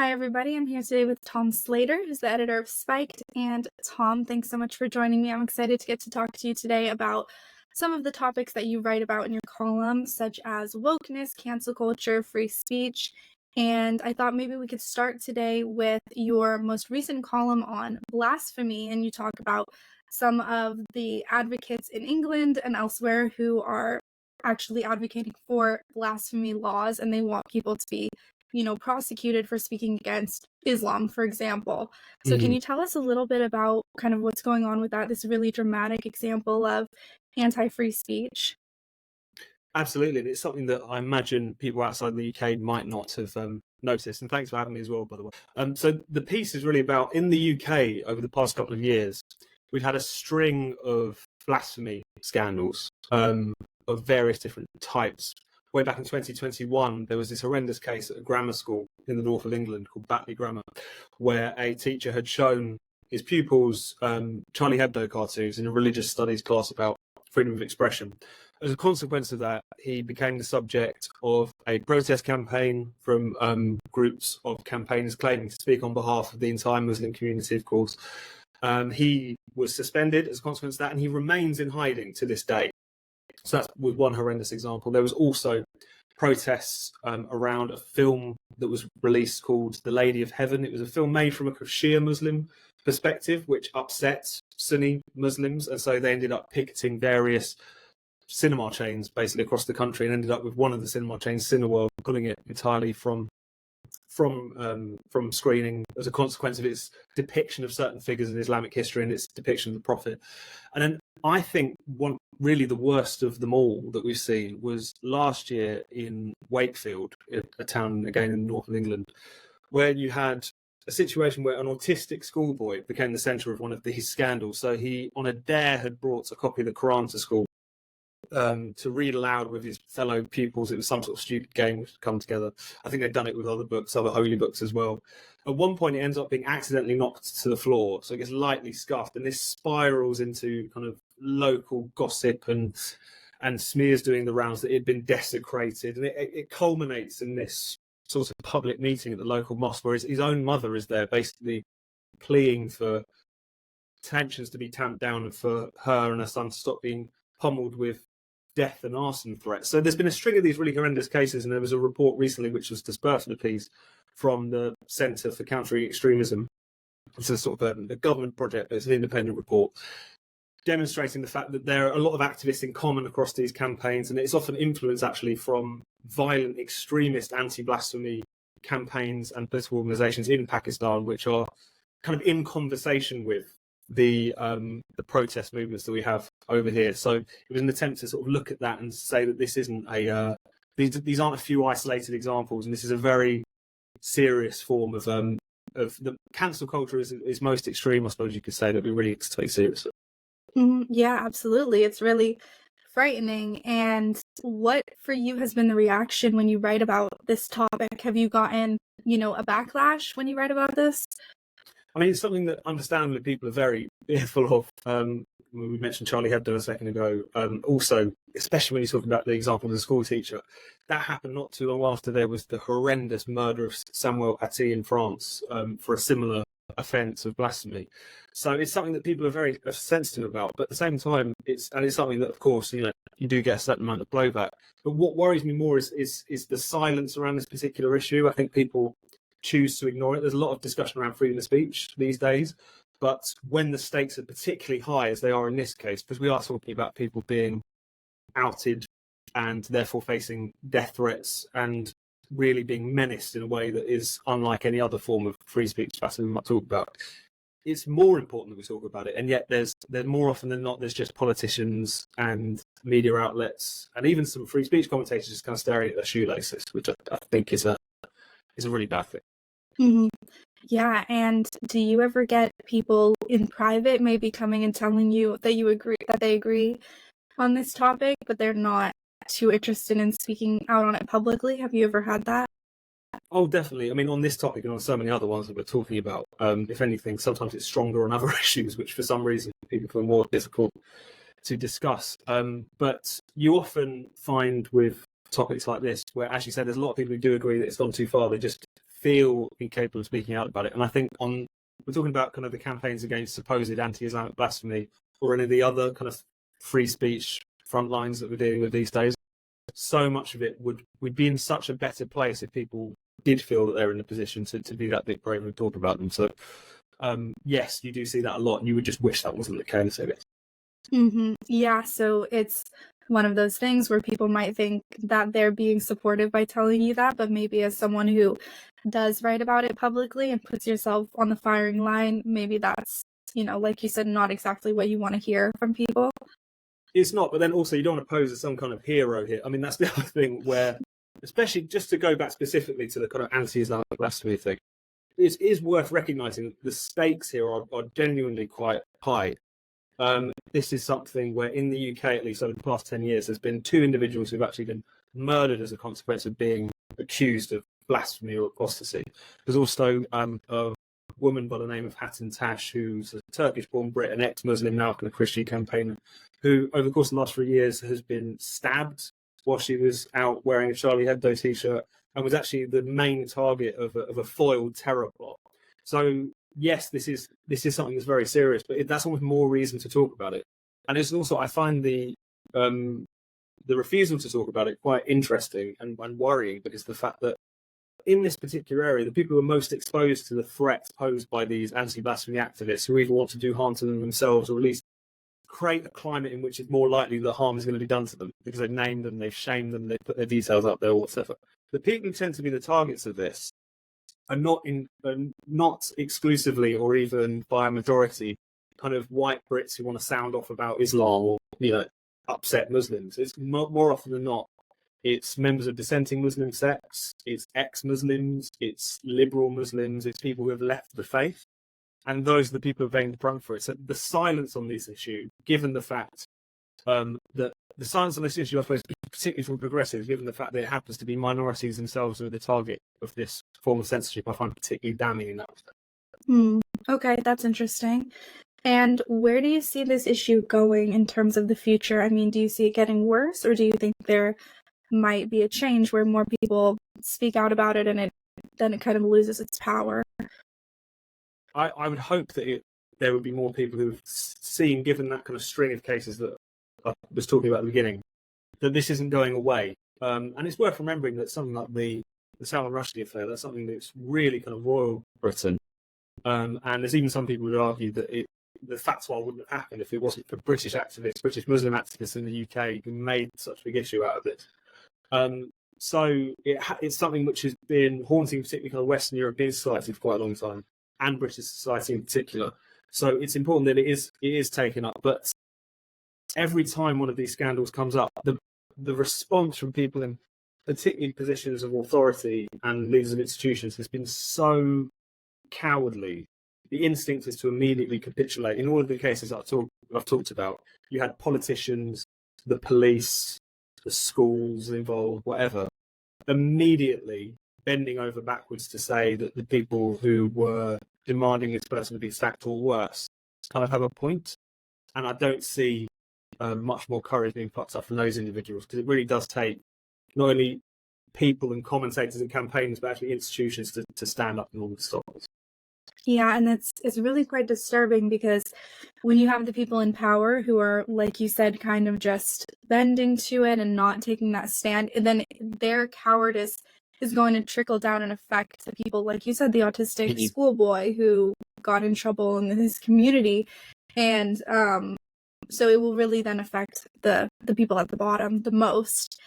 Hi, everybody. I'm here today with Tom Slater, who's the editor of Spiked. And Tom, thanks so much for joining me. I'm excited to get to talk to you today about some of the topics that you write about in your column, such as wokeness, cancel culture, free speech. And I thought maybe we could start today with your most recent column on blasphemy. And you talk about some of the advocates in England and elsewhere who are actually advocating for blasphemy laws, and they want people to be prosecuted for speaking against Islam, for example. So can you tell us a little bit about kind of what's going on with that, this really dramatic example of anti-free speech? Absolutely, and it's something that I imagine people outside the UK might not have noticed. And thanks for having me as well, by the way. So the piece is really about, in the UK over the past couple of years, we've had a string of blasphemy scandals of various different types. Way back in 2021, there was this horrendous case at a grammar school in the north of England called Batley Grammar, where a teacher had shown his pupils Charlie Hebdo cartoons in a religious studies class about freedom of expression. As a consequence of that, he became the subject of a protest campaign from groups of campaigners claiming to speak on behalf of the entire Muslim community, of course. He was suspended as a consequence of that, and he remains in hiding to this day. So that was one horrendous example. There was also protests around a film that was released called The Lady of Heaven. It was a film made from a Shia Muslim perspective, which upset Sunni Muslims, and so they ended up picketing various cinema chains basically across the country, and ended up with one of the cinema chains, Cineworld, pulling it entirely from screening as a consequence of its depiction of certain figures in Islamic history and its depiction of the Prophet. And then I think one really the worst of them all that we've seen was last year in Wakefield, a town again in the north of England, where you had a situation where an autistic schoolboy became the centre of one of these scandals. So he, on a dare, had brought a copy of the Quran to school to read aloud with his fellow pupils. It was some sort of stupid game which had come together. I think they'd done it with other books, other holy books as well. At one point, it ends up being accidentally knocked to the floor, so it gets lightly scuffed, and this spirals into kind of local gossip and smears doing the rounds that it had been desecrated, and it culminates in this sort of public meeting at the local mosque, where his own mother is there, basically pleading for tensions to be tamped down and for her and her son to stop being pummeled with death and arson threats. So there's been a string of these really horrendous cases, and there was a report recently which was dispersed in a piece from the Centre for Countering Extremism. It's a sort of a government project, but it's an independent report demonstrating the fact that there are a lot of activists in common across these campaigns, and it's often influenced actually from violent extremist anti-blasphemy campaigns and political organisations in Pakistan, which are kind of in conversation with the protest movements that we have over here. So it was an attempt to sort of look at that and say that this isn't these aren't a few isolated examples, and this is a very serious form of the cancel culture is most extreme, I suppose you could say, that we really take seriously. Yeah, absolutely. It's really frightening. And what for you has been the reaction when you write about this topic? Have you gotten, a backlash when you write about this? I mean, it's something that understandably people are very fearful of. We mentioned Charlie Hebdo a second ago. Also, especially when you talk about the example of the school teacher, that happened not too long after there was the horrendous murder of Samuel Paty in France for a similar offence of blasphemy. So it's something that people are very sensitive about. But at the same time, it's something that, of course, you do get a certain amount of blowback. But what worries me more is the silence around this particular issue. I think people choose to ignore it. There's a lot of discussion around freedom of speech these days, but when the stakes are particularly high, as they are in this case, because we are talking about people being outed and therefore facing death threats and really being menaced in a way that is unlike any other form of free speech we might talk about, it's more important that we talk about it. And yet there's more often than not, there's just politicians and media outlets and even some free speech commentators just kind of staring at their shoelaces, which I think is a really bad thing. Mm-hmm. Yeah, and do you ever get people in private maybe coming and telling you that they agree on this topic, but they're not too interested in speaking out on it publicly? Have you ever had that? Oh, definitely. I mean, on this topic and on so many other ones that we're talking about, if anything, sometimes it's stronger on other issues, which for some reason people feel more difficult to discuss. But you often find with topics like this, where, as you said, there's a lot of people who do agree that it's gone too far. They just feel incapable of speaking out about it. And I think we're talking about kind of the campaigns against supposed anti-Islamic blasphemy or any of the other kind of free speech front lines that we're dealing with these days. So much of it we'd be in such a better place if people did feel that they're in a position to be that bit brave and talk about them. So yes, you do see that a lot, and you would just wish that wasn't the case, I guess. Yeah, so it's one of those things where people might think that they're being supportive by telling you that, but maybe as someone who does write about it publicly and puts yourself on the firing line, maybe that's, like you said, not exactly what you want to hear from people. It's not, but then also you don't want to pose as some kind of hero here. I mean, that's the other thing where, especially just to go back specifically to the kind of anti-Islamic blasphemy thing, it is worth recognising the stakes here are genuinely quite high. This is something where in the UK, at least over the past 10 years, there's been 2 individuals who've actually been murdered as a consequence of being accused of blasphemy or apostasy. There's also a woman by the name of Hatun Tash, who's a Turkish-born Brit, an ex-Muslim, now kind of Christian campaigner, who over the course of the last 3 years has been stabbed while she was out wearing a Charlie Hebdo t-shirt and was actually the main target of a foiled terror plot. So yes, this is something that's very serious, but that's almost more reason to talk about it. And it's also, I find the refusal to talk about it quite interesting and worrying, because the fact that in this particular area, the people who are most exposed to the threats posed by these anti-blasphemy activists who either want to do harm to them themselves or at least create a climate in which it's more likely that harm is going to be done to them because they've named them, they've shamed them, they've put their details up there or whatever. The people who tend to be the targets of this are not exclusively or even by a majority kind of white Brits who want to sound off about Islam or upset Muslims. It's more often than not, it's members of dissenting Muslim sects, it's ex-Muslims, it's liberal Muslims, it's people who have left the faith, and those are the people who are paying the brunt for it. So the silence on this issue, given the fact that the silence on this issue, I suppose, particularly from progressives, given the fact that it happens to be minorities themselves who are the target of this form of censorship, I find particularly damning in that respect. Okay, that's interesting. And where do you see this issue going in terms of the future? I mean, do you see it getting worse, or do you think there might be a change where more people speak out about it and then it kind of loses its power? I would hope that there would be more people who've seen, given that kind of string of cases that I was talking about at the beginning, that this isn't going away. And it's worth remembering that something like the Salman Rushdie affair, that's something that's really kind of royal Britain. And there's even some people who would argue that the fatwa wouldn't have happened if it wasn't for British activists, British Muslim activists in the UK who made such a big issue out of it. So it's something which has been haunting particularly kind of Western European society for quite a long time, and British society in particular. So it's important that it is taken up. But every time one of these scandals comes up, the response from people in particularly positions of authority and leaders of institutions has been so cowardly. The instinct is to immediately capitulate. In all of the cases I've talked about, you had politicians, the police, the schools involved, whatever, immediately bending over backwards to say that the people who were demanding this person to be sacked or worse kind of have a point. And I don't see much more courage being plucked up from those individuals, because it really does take not only people and commentators and campaigns, but actually institutions to stand up and all the stop this. Yeah, and it's really quite disturbing, because when you have the people in power who are, like you said, kind of just bending to it and not taking that stand, and then their cowardice is going to trickle down and affect the people, like you said, the autistic schoolboy who got in trouble in his community. And so it will really then affect the people at the bottom the most.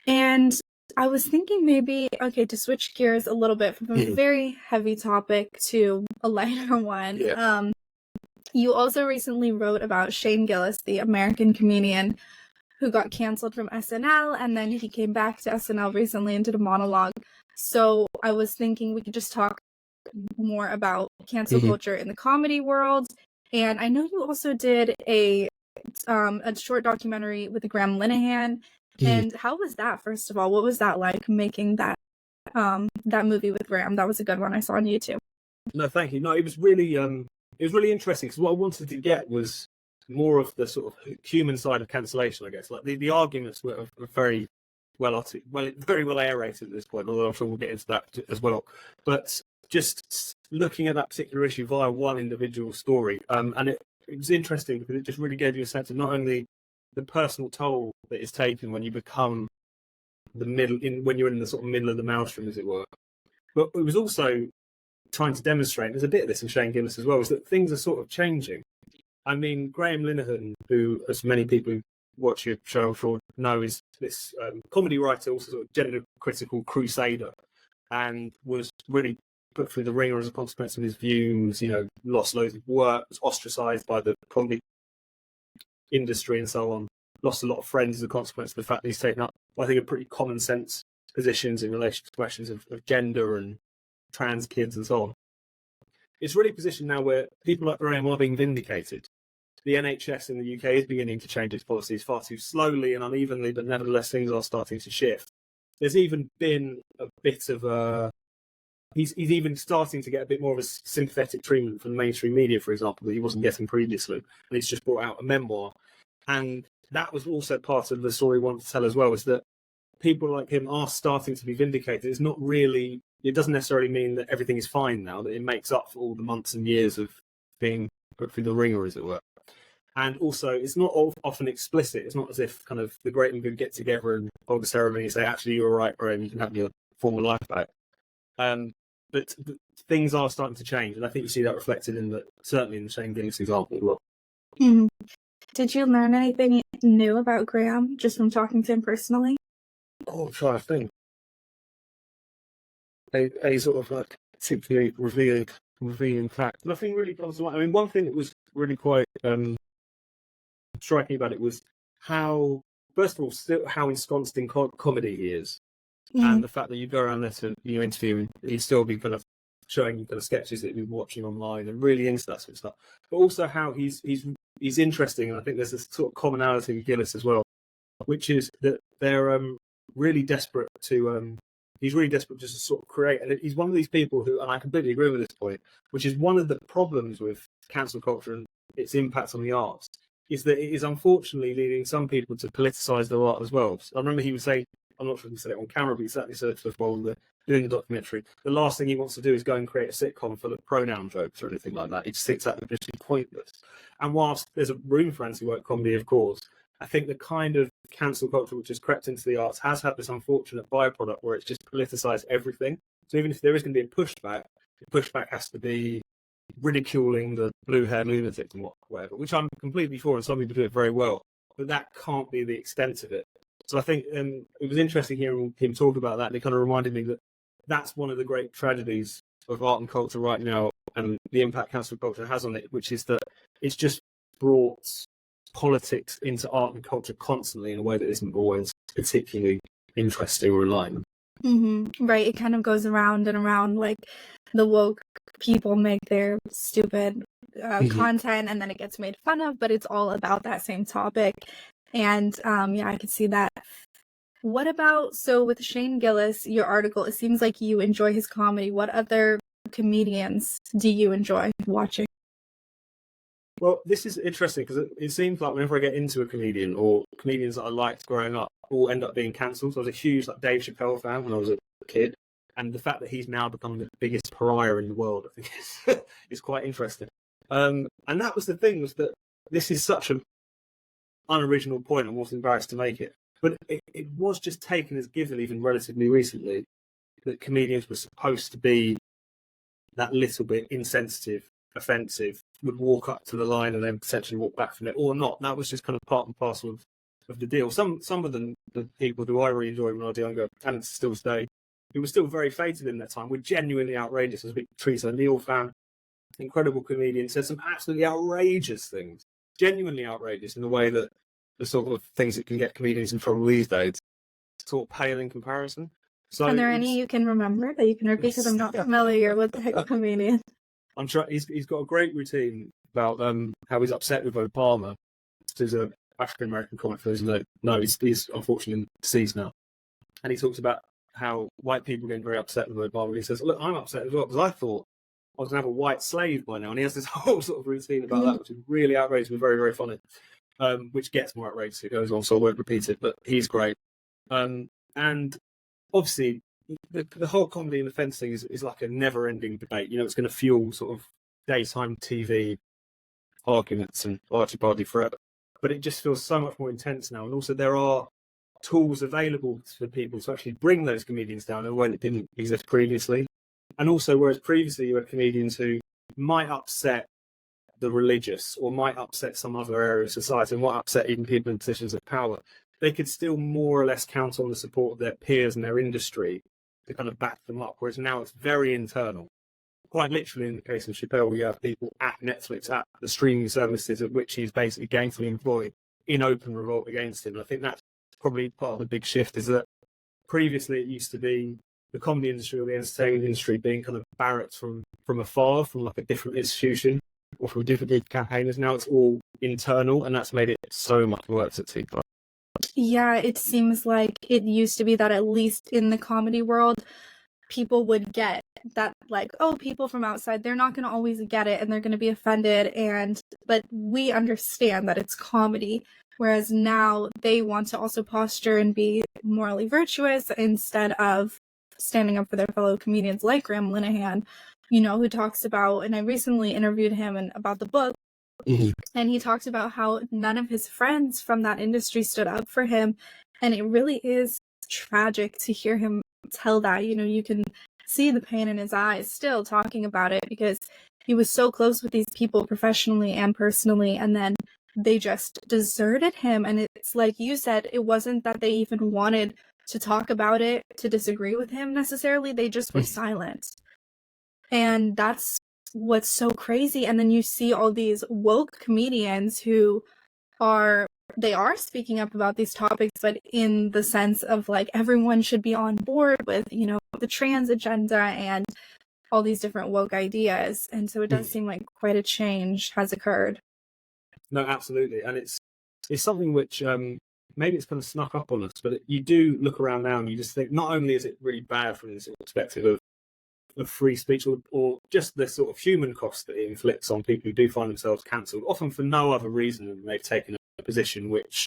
And I was thinking maybe, okay, to switch gears a little bit from a very heavy topic to a lighter one. Yeah. You also recently wrote about Shane Gillis, the American comedian who got canceled from SNL, and then he came back to SNL recently and did a monologue. So I was thinking we could just talk more about cancel culture in the comedy world. And I know you also did a short documentary with Graham Linehan. And how was that, first of all? What was that like, making that movie with Graham? That was a good one I saw on YouTube. No, thank you. No, it was really interesting, because what I wanted to get was more of the sort of human side of cancellation, I guess. Like the arguments were very very well aerated at this point, although I'm sure we'll get into that as well. But just looking at that particular issue via one individual story, and it was interesting because it just really gave you a sense of not only the personal toll that is taken when you become when you're in the sort of middle of the maelstrom, as it were, but it was also trying to demonstrate, there's a bit of this in Shane Gillis as well, is that things are sort of changing. I mean, Graham Linehan, who, as many people who watch your show, I'm sure, know, is this comedy writer, also sort of gender-critical crusader, and was really put through the ringer as a consequence of his views, lost loads of work, was ostracised by the comedy industry and so on, lost a lot of friends as a consequence of the fact that he's taken up, I think, a pretty common sense positions in relation to questions of gender and trans kids and so on. It's really positioned now where people like Graham are being vindicated. The NHS in the UK is beginning to change its policies far too slowly and unevenly, but nevertheless things are starting to shift. There's even been a bit of a... He's even starting to get a bit more of a sympathetic treatment from the mainstream media, for example, that he wasn't getting previously. And he's just brought out a memoir. And that was also part of the story we wanted to tell as well, is that people like him are starting to be vindicated. It's not really... It doesn't necessarily mean that everything is fine now, that it makes up for all the months and years of being put through the ringer, as it were. And also, it's not often explicit. It's not as if kind of the great and good get together and hold a ceremony and say, actually, you're all right, Graham, you can have your former life back. But things are starting to change, and I think you see that reflected certainly in the Shane Gillis example as well. Mm-hmm. Did you learn anything new about Graham just from talking to him personally? Oh, I'm trying to think. A sort of like particularly revealing fact. Nothing really comes to mind. I mean, one thing that was really quite striking about it was how, first of all, still how ensconced in comedy he is, and the fact that you go around there to interview and he'd still be kind of showing you kind of sketches that you've been watching online and really into that sort of stuff. But also how he's interesting, and I think there's a sort of commonality with Gillis as well, which is that they're really desperate to. He's really desperate just to sort of create, and he's one of these people who, and I completely agree with this point, which is one of the problems with cancel culture and its impact on the arts, is that it is unfortunately leading some people to politicise their art as well. I remember he would say, I'm not sure if he said it on camera, but he certainly said it while doing the documentary, the last thing he wants to do is go and create a sitcom full of pronoun jokes or anything like that. He just thinks that would just be pointless. And whilst there's a room for anti-woke comedy, of course, I think the kind of cancel culture which has crept into the arts has had this unfortunate byproduct where it's just politicised everything. So even if there is going to be a pushback, the pushback has to be ridiculing the blue-haired lunatics and whatever, which I'm completely for, and some people do it very well. But that can't be the extent of it. So I think it was interesting hearing him talk about that, and it kind of reminded me that that's one of the great tragedies of art and culture right now, and the impact cancel culture has on it, which is that it's just brought politics into art and culture constantly in a way that isn't always particularly interesting or aligned. Mm-hmm. Right, it kind of goes around and around, like the woke people make their stupid content and then it gets made fun of, but it's all about that same topic. And I could see that. What about, so with Shane Gillis, your article, it seems like you enjoy his comedy. What other comedians do you enjoy watching? Well, this is interesting because it seems like whenever I get into a comedian or comedians that I liked growing up all end up being cancelled. So I was a huge Dave Chappelle fan when I was a kid, and the fact that he's now become the biggest pariah in the world, I think, is quite interesting. And that was the thing, was that this is such an unoriginal point. I'm almost embarrassed to make it, but it was just taken as given even relatively recently that comedians were supposed to be that little bit insensitive, offensive, would walk up to the line and then potentially walk back from it, or not. That was just kind of part and parcel of the deal. Some of the people who I really enjoyed when I was younger, and still today, who were still very fated in that time, were genuinely outrageous. I was a big Teresa Neal fan, incredible comedian, said some absolutely outrageous things, genuinely outrageous in the way that the sort of things that can get comedians in trouble these days sort of pale in comparison. So are there any you can remember that you can repeat? Because I'm not familiar with the comedian. I'm sure he's got a great routine about how he's upset with Obama. He's an African American comic, for those who know. He's unfortunately deceased now, and he talks about how white people are getting very upset with Obama. He says, "Look, I'm upset as well because I thought I was going to have a white slave by now," and he has this whole sort of routine about that, which is really outrageous and very, very funny. Which gets more outrageous as it goes on, so I won't repeat it. But he's great. And obviously, the whole comedy and offence thing is like a never-ending debate. It's going to fuel sort of daytime TV arguments and argy-bargy forever. But it just feels so much more intense now. And also there are tools available for people to actually bring those comedians down in a way that didn't exist previously. And also, whereas previously you had comedians who might upset the religious or might upset some other area of society and might upset even people in positions of power, they could still more or less count on the support of their peers and their industry to kind of back them up. Whereas now it's very internal. Quite literally, in the case of Chappelle, we have people at Netflix, at the streaming services at which he's basically gainfully employed, in open revolt against him. And I think that's probably part of the big shift, is that previously it used to be the comedy industry or the entertainment industry being kind of barracked from afar, from like a different institution or from different group of campaigners. Now it's all internal, and that's made it so much worse at Tea Party. Yeah, it seems like it used to be that at least in the comedy world, people would get that, like, oh, people from outside, they're not going to always get it and they're going to be offended, but we understand that it's comedy. Whereas now they want to also posture and be morally virtuous instead of standing up for their fellow comedians, like Graham Linehan, who talks about, and I recently interviewed him about the book, and he talked about how none of his friends from that industry stood up for him. And it really is tragic to hear him tell that. You can see the pain in his eyes still talking about it, because he was so close with these people professionally and personally, and then they just deserted him. And it's like you said, it wasn't that they even wanted to talk about it, to disagree with him necessarily. They just were silent. And that's what's so crazy. And then you see all these woke comedians who are speaking up about these topics, but in the sense of like everyone should be on board with, the trans agenda and all these different woke ideas. And so it does seem like quite a change has occurred. No, absolutely. And it's something which maybe it's kind of snuck up on us, but you do look around now and you just think, not only is it really bad from this perspective of free speech or just the sort of human cost that it inflicts on people who do find themselves cancelled, often for no other reason than they've taken a position which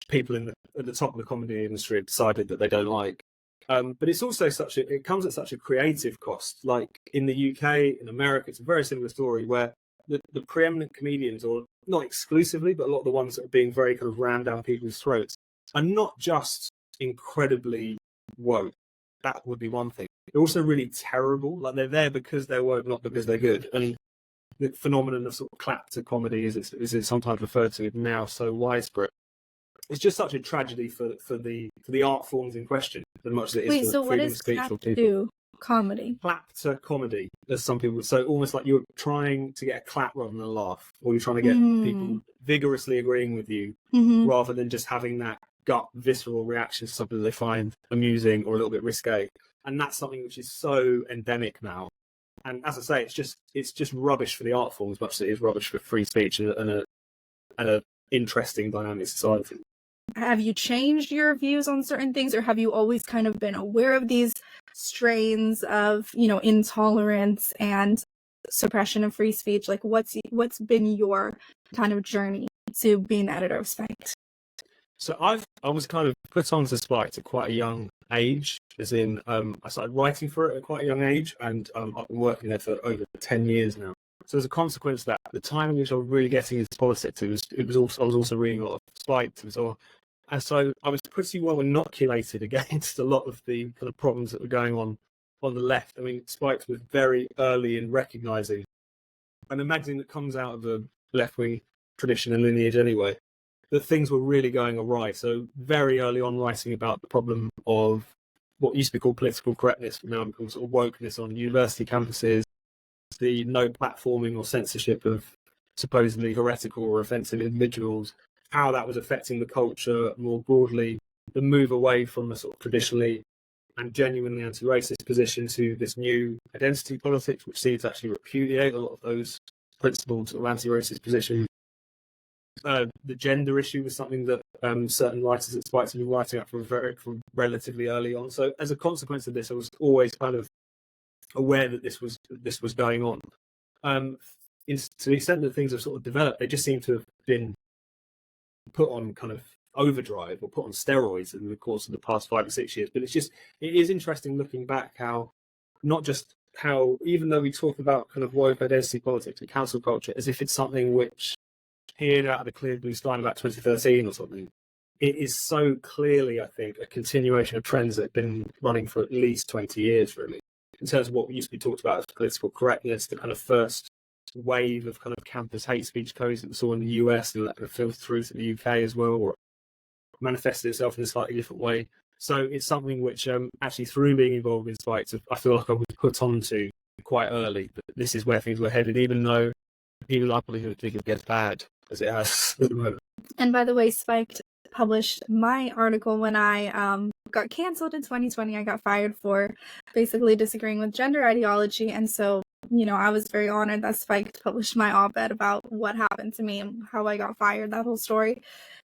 people at the top of the comedy industry have decided that they don't like. But it's also it comes at such a creative cost. Like in the UK, in America, it's a very similar story where the preeminent comedians, or not exclusively, but a lot of the ones that are being very kind of rammed down people's throats, are not just incredibly woke. That would be one thing. They're also really terrible. Like they're there because they're woke, not because they're good. And the phenomenon of sort of clapter comedy, as it's sometimes referred to, is now so widespread. It's just such a tragedy for the art forms in question, as much as it is. Wait, for so what does clapter comedy? Clapter comedy, as some people. So almost like you're trying to get a clap rather than a laugh, or you're trying to get people vigorously agreeing with you, rather than just having that gut visceral reaction to something that they find amusing or a little bit risque. And that's something which is so endemic now. And as I say, it's just rubbish for the art form as much as it is rubbish for free speech and a interesting dynamic society. Have you changed your views on certain things, or have you always kind of been aware of these strains of, intolerance and suppression of free speech? Like what's been your kind of journey to being the editor of Spiked? So I was kind of put onto Spiked at quite a young age, as in I started writing for it at quite a young age, and I've been working there for over 10 years now. So as a consequence of that, the time in which I was really getting into politics, I was also reading a lot of Spiked, and so I was pretty well inoculated against a lot of the kind of problems that were going on the left. I mean, Spiked was very early in recognising, and a magazine that comes out of the left-wing tradition and lineage anyway, that things were really going awry. So very early on, writing about the problem of what used to be called political correctness, now becomes sort of wokeness on university campuses, the no platforming or censorship of supposedly heretical or offensive individuals, how that was affecting the culture more broadly, the move away from a sort of traditionally and genuinely anti-racist position to this new identity politics, which seems to actually repudiate a lot of those principles of anti-racist positions. The gender issue was something that certain writers at Spiked have been writing up from relatively early on. So as a consequence of this, I was always kind of aware that this was going on. To the extent that things have sort of developed, they just seem to have been put on kind of overdrive or put on steroids in the course of the past 5 or 6 years. But it is interesting looking back how, not just how, even though we talk about kind of woke identity politics and cancel culture as if it's something which appeared out of the clear blue sky in about 2013 or something, it is so clearly, I think, a continuation of trends that have been running for at least 20 years, really, in terms of what used to be talked about as political correctness, the kind of first wave of kind of campus hate speech codes that we saw in the US and that kind of filtered through to the UK as well, or manifested itself in a slightly different way. So it's something which actually, through being involved in Spiked, I feel like I was put onto quite early, that this is where things were headed, even though people I probably think it gets bad as it has at the moment. And by the way, Spiked published my article when I got canceled in 2020. I got fired for basically disagreeing with gender ideology, and so, you know, I was very honored that Spiked published my op-ed about what happened to me and how I got fired, that whole story.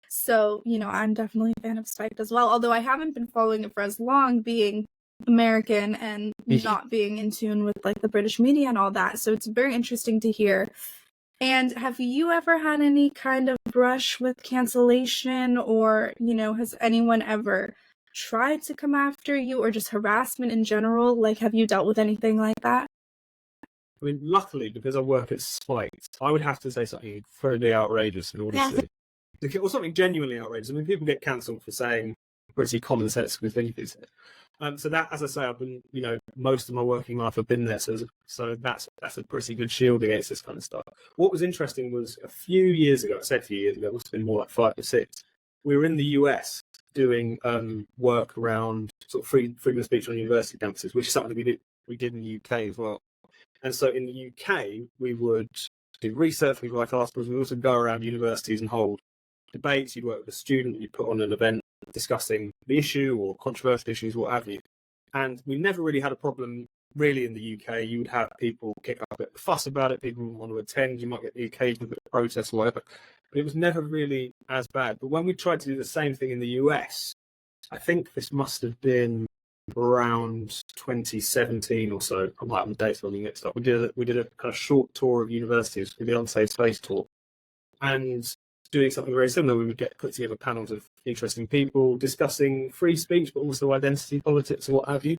So, you know, I'm definitely a fan of Spiked as well, although I haven't been following it for as long, being American and not being in tune with like the British media and all that. So it's very interesting to hear. And have you ever had any kind of brush with cancellation, or, you know, has anyone ever tried to come after you, or just harassment in general? Like, have you dealt with anything like that? I mean, luckily, because I work at Spiked, I would have to say something incredibly outrageous in order to, or something genuinely outrageous. I mean, people get cancelled for saying pretty common sense things. So that, as I say, I've been, you know, most of my working life I've been there, so that's a pretty good shield against this kind of stuff. What was interesting was a few years ago, I said a few years ago, it must have been more like 5 or 6, we were in the US doing work around sort of freedom of speech on university campuses, which is something we did in the UK as well. And so in the UK, we would do research, we'd write articles, we'd also go around universities and hold debates. You'd work with a student, you'd put on an event discussing the issue or controversial issues, what have you. And we never really had a problem really in the UK. You would have people kick up a bit of a fuss about it, people want to attend, you might get the occasional bit of protest or whatever, but it was never really as bad. But when we tried to do the same thing in the US, I think this must have been around 2017 or so. I might have the dates running mixed up. We did a kind of short tour of universities, the Unsafe Space tour, and doing something very similar. We would put together panels of interesting people discussing free speech, but also identity politics and what have you.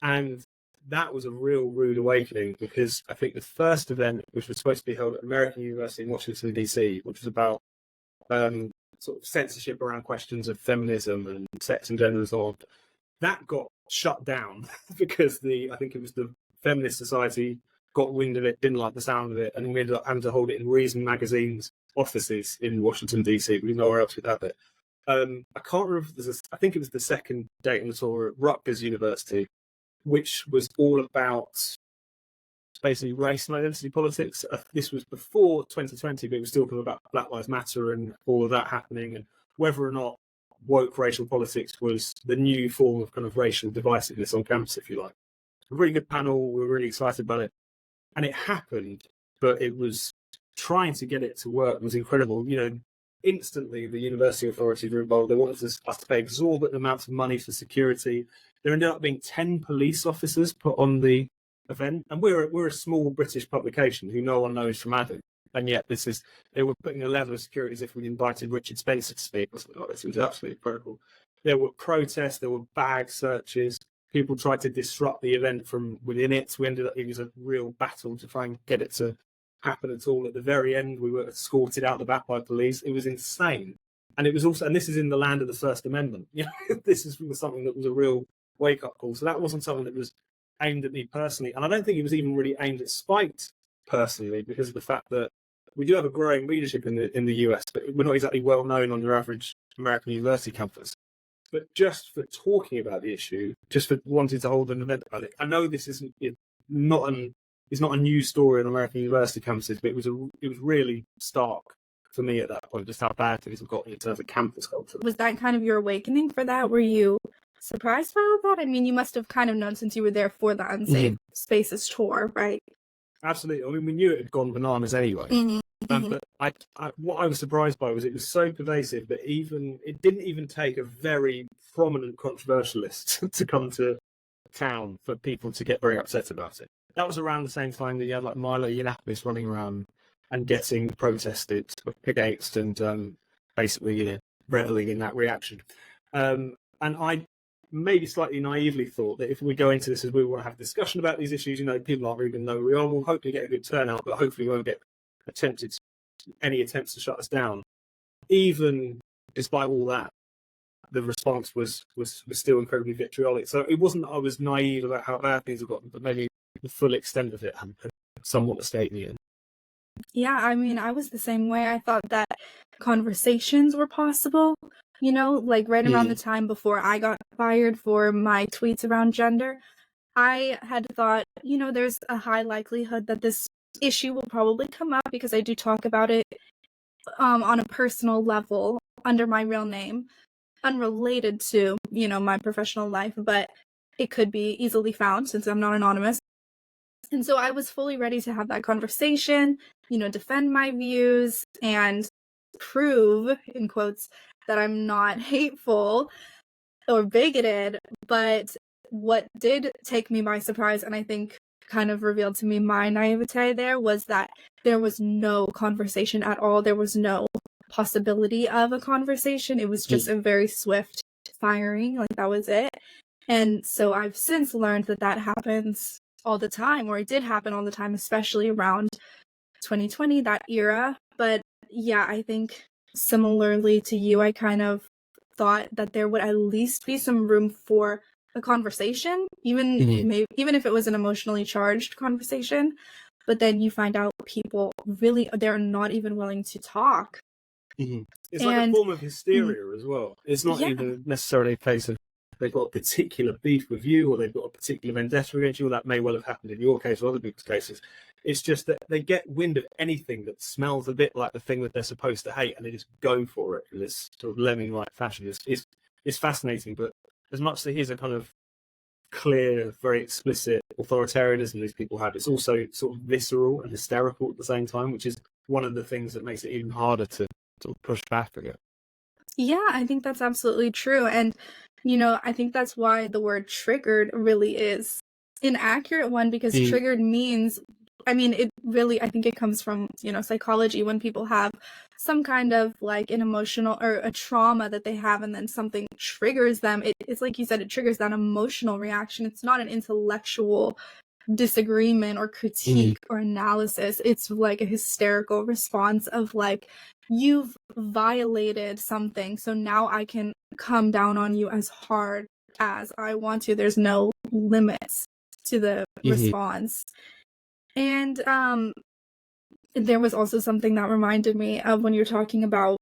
And that was a real rude awakening, because I think the first event, which was supposed to be held at American University in Washington, DC, which was about sort of censorship around questions of feminism and sex and gender and so on, that got shut down because I think it was the Feminist Society got wind of it, didn't like the sound of it, and we ended up having to hold it in Reason Magazine's offices in Washington, DC. We didn't know where else we'd have it. I can't remember if I think it was the second date on the tour at Rutgers University, which was all about basically race and identity politics. This was before 2020, but it was still talking about Black Lives Matter and all of that happening, and whether or not woke racial politics was the new form of kind of racial divisiveness on campus, if you like. A really good panel. We were really excited about it. And it happened, but it was trying to get it to work was incredible. You know, instantly the university authorities were involved. They wanted us to pay exorbitant amounts of money for security. There ended up being 10 police officers put on the event. And we're a small British publication who no one knows from Adam. And yet they were putting a level of security as if we'd invited Richard Spencer to speak. This was absolutely incredible. There were protests, there were bag searches. People tried to disrupt the event from within it. It was a real battle to try and get it to happen at all. At the very end, we were escorted out the back by police. It was insane. And it was also, and this is in the land of the First Amendment. You know, this was something that was a real wake-up call. So that wasn't something that was aimed at me personally. And I don't think it was even really aimed at Spiked personally, because of the fact that we do have a growing readership in the US, but we're not exactly well known on your average American university campus. But just for talking about the issue, just for wanting to hold an event about it, I know this isn't not a news story on American university campuses, but it was really stark for me at that point, just how bad things have gotten in terms of campus culture. Was that kind of your awakening for that? Were you surprised by all that? I mean, you must have kind of known since you were there for the Unsafe Spaces tour, right? Absolutely. I mean, we knew it had gone bananas anyway. But what I was surprised by was it was so pervasive that it didn't even take a very prominent controversialist to come to town for people to get very upset about it. That was around the same time that you had like Milo Yiannopoulos running around and getting protested against and basically reveling in that reaction. And I maybe slightly naively thought that if we go into this as we want to have a discussion about these issues, people aren't really going to know who we are. We'll hopefully get a good turnout, but hopefully we won't get any attempts to shut us down. Even despite all that, the response was still incredibly vitriolic. So it wasn't that I was naive about how bad things have gotten, but maybe the full extent of it had somewhat escaped me. Yeah, I mean, I was the same way. I thought that conversations were possible, like right around the time before I got fired for my tweets around gender. I had thought, there's a high likelihood that this issue will probably come up because I do talk about it on a personal level under my real name, unrelated to, my professional life, but it could be easily found since I'm not anonymous. And so I was fully ready to have that conversation, defend my views and prove, in quotes, that I'm not hateful or bigoted. But what did take me by surprise, and I think kind of revealed to me my naivete there, was that there was no conversation at all. There was no possibility of a conversation. It was just a very swift firing, like that was it. And so I've since learned that happens all the time, or it did happen all the time, especially around 2020, that era. But yeah, I think similarly to you, I kind of thought that there would at least be some room for a conversation, even if it was an emotionally charged conversation. But then you find out people really, they're not even willing to talk. It's like a form of hysteria as well. It's not even necessarily a case of they've got a particular beef with you or they've got a particular vendetta against you, or that may well have happened in your case or other people's cases. It's just that they get wind of anything that smells a bit like the thing that they're supposed to hate and they just go for it in this sort of lemming-like fashion. It's fascinating, but as much as there is a kind of clear, very explicit authoritarianism these people have, it's also sort of visceral and hysterical at the same time, which is one of the things that makes it even harder to sort of push back again. Yeah, I think that's absolutely true. And, I think that's why the word triggered really is an accurate one, because triggered means, I think it comes from, psychology, when people have some kind of like an emotional or a trauma that they have and then something triggers them. It's like you said, it triggers that emotional reaction. It's not an intellectual disagreement or critique or analysis. It's like a hysterical response of like, you've violated something, so now I can come down on you as hard as I want to. There's no limits to the response. And there was also something that reminded me of when you're talking about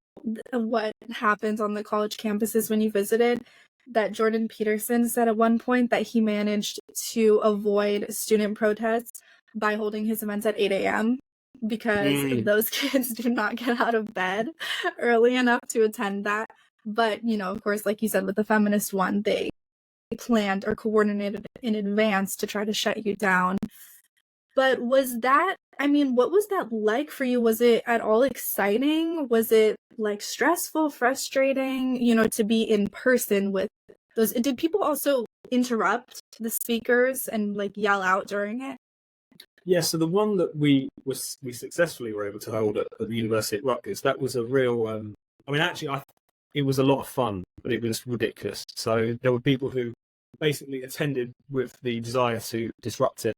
what happens on the college campuses when you visited, that Jordan Peterson said at one point that he managed to avoid student protests by holding his events at 8 a.m. because those kids do not get out of bed early enough to attend that. But, of course, like you said, with the feminist one, they planned or coordinated in advance to try to shut you down. But was that, what was that like for you? Was it at all exciting? Was it like stressful, frustrating, to be in person with those? Did people also interrupt the speakers and like yell out during it? Yeah, so the one that we successfully were able to hold at the University at Rutgers, that was a real, it was a lot of fun, but it was ridiculous. So there were people who basically attended with the desire to disrupt it.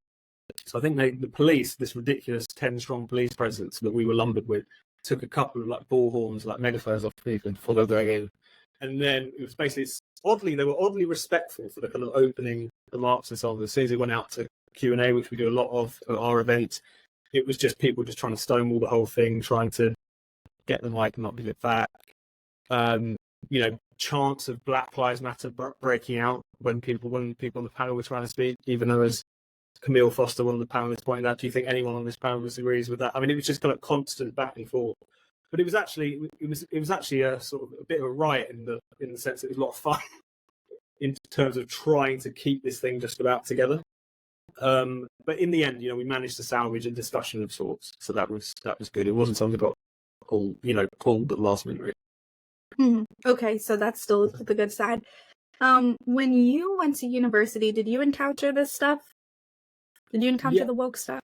So I think the police, this ridiculous 10-strong police presence that we were lumbered with, took a couple of like bullhorns, like megaphones off people and followed their in. And then it was basically, they were oddly respectful for the kind of opening remarks and so on. As soon as it went out to Q&A, which we do a lot of at our event, it was just people just trying to stonewall the whole thing, trying to get the mic and not give it back. Chants of Black Lives Matter breaking out when people on the panel were trying to speak, even though, as Camille Foster, one of the panelists, pointed out, do you think anyone on this panel disagrees with that? It was just kind of constant back and forth. But it was actually a sort of a bit of a riot in the sense that it was a lot of fun in terms of trying to keep this thing just about together. But in the end, we managed to salvage a discussion of sorts, so that was good. It wasn't something that got pulled at the last minute. Okay, so that's still the good side. When you went to university, did you encounter this stuff? Did you encounter the woke stuff?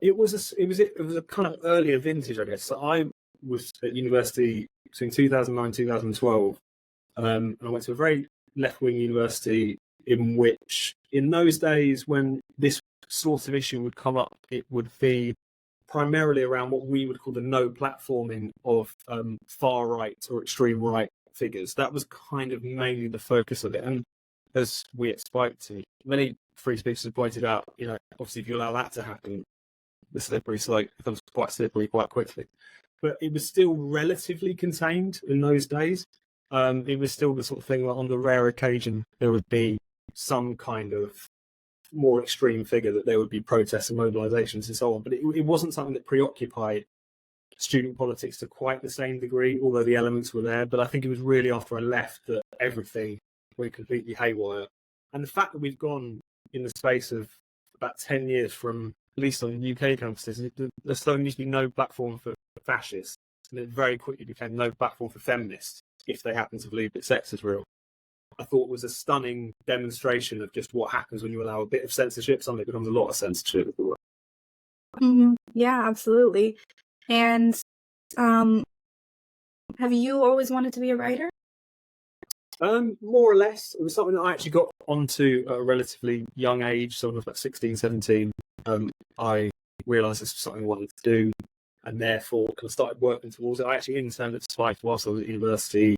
It was a kind of earlier vintage, I guess. So I was at university between 2009 and 2012. And I went to a very left-wing university in which, in those days, when this sort of issue would come up, it would be primarily around what we would call the no platforming of far-right or extreme-right figures. That was kind of mainly the focus of it. And as we expect to, many free speakers have pointed out, obviously if you allow that to happen, the slippery slope becomes quite slippery quite quickly. But it was still relatively contained in those days. It was still the sort of thing where on the rare occasion there would be some kind of more extreme figure that there would be protests and mobilizations and so on. But it wasn't something that preoccupied student politics to quite the same degree, although the elements were there. But I think it was really after I left that everything went completely haywire. And the fact that we've gone in the space of about 10 years from, at least on UK campuses, there slowly used to be no platform for fascists, and it very quickly became no platform for feminists if they happen to believe that sex is real. I thought was a stunning demonstration of just what happens when you allow a bit of censorship. Suddenly it becomes a lot of censorship. Yeah, absolutely. And have you always wanted to be a writer? More or less. It was something that I actually got onto at a relatively young age, sort of about 16, 17. I realised this was something I wanted to do, and therefore kind of started working towards it. I actually interned at Spike whilst I was at university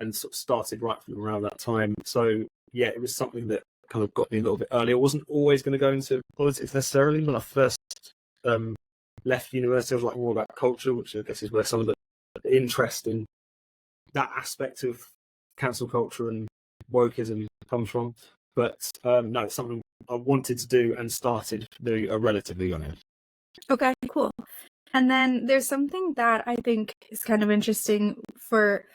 and sort of started right from around that time. So, yeah, it was something that kind of got me a little bit early. I wasn't always going to go into politics necessarily. When I first left university, I was like more about culture, which I guess is where some of the interest in that aspect of cancel culture and wokeism comes from. But no, it's something I wanted to do and started doing a relatively young age. Okay, cool. And then there's something that I think is kind of interesting for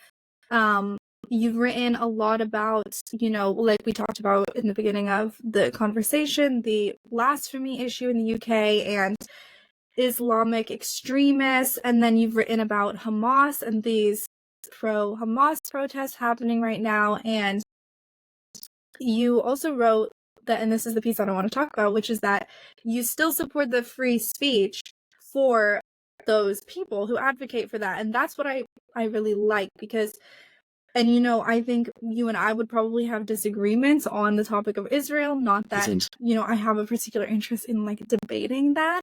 you've written a lot about, like we talked about in the beginning of the conversation, the blasphemy issue in the UK and Islamic extremists, and then you've written about Hamas and these pro-Hamas protests happening right now, and you also wrote that, and this is the piece that I want to talk about, which is that you still support the free speech for those people who advocate for that. And that's what I really like, because, and I think you and I would probably have disagreements on the topic of Israel, not that, I have a particular interest in like debating that,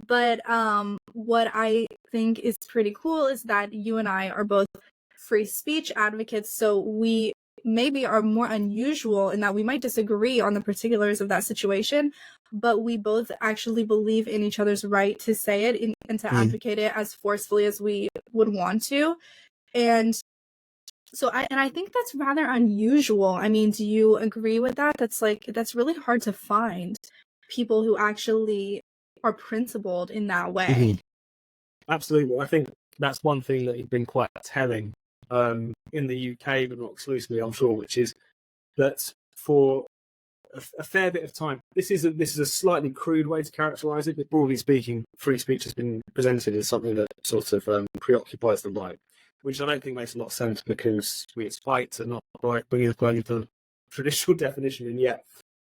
but what I think is pretty cool is that you and I are both free speech advocates, so we maybe are more unusual in that we might disagree on the particulars of that situation, but we both actually believe in each other's right to say it and to advocate it as forcefully as we would want to. And so I think that's rather unusual. I mean, do you agree with that? That's really hard to find people who actually are principled in that way. Absolutely. I think that's one thing that has been quite telling in the UK, but not exclusively, I'm sure, which is that for a fair bit of time, this is a slightly crude way to characterise it, but broadly speaking, free speech has been presented as something that sort of preoccupies the right, which I don't think makes a lot of sense, because we expect to not right bringing into the traditional definition, and yet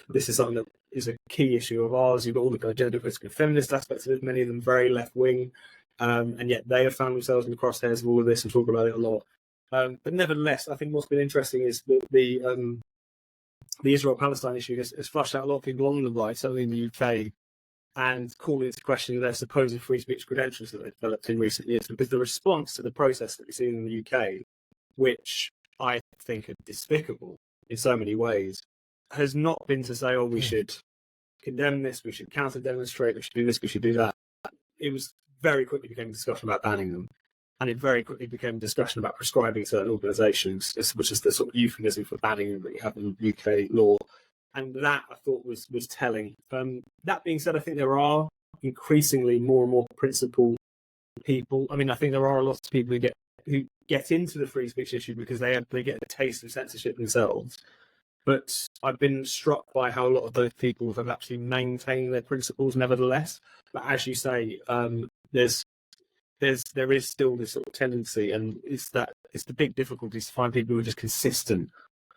this is something that is a key issue of ours. You've got all the kind of gender critical feminist aspects of it, many of them very left wing, and yet they have found themselves in the crosshairs of all of this and talk about it a lot. But nevertheless, I think what's been interesting is that the Israel-Palestine issue has flushed out a lot of people on the right, certainly in the UK, and calling into question their supposed free speech credentials that they've developed in recent years. Because the response to the process that we've seen in the UK, which I think are despicable in so many ways, has not been to say, oh, we should condemn this, we should counter-demonstrate, we should do this, we should do that. It was very quickly became a discussion about banning them. And it very quickly became a discussion about prescribing certain organisations, which is the sort of euphemism for banning that you have in UK law. And that, I thought, was telling. That being said, I think there are increasingly more and more principled people. I mean, I think there are a lot of people who get into the free speech issue because they get a taste of censorship themselves. But I've been struck by how a lot of those people have actually maintained their principles nevertheless. But as you say, there is still this sort of tendency, and it's the big difficulty to find people who are just consistent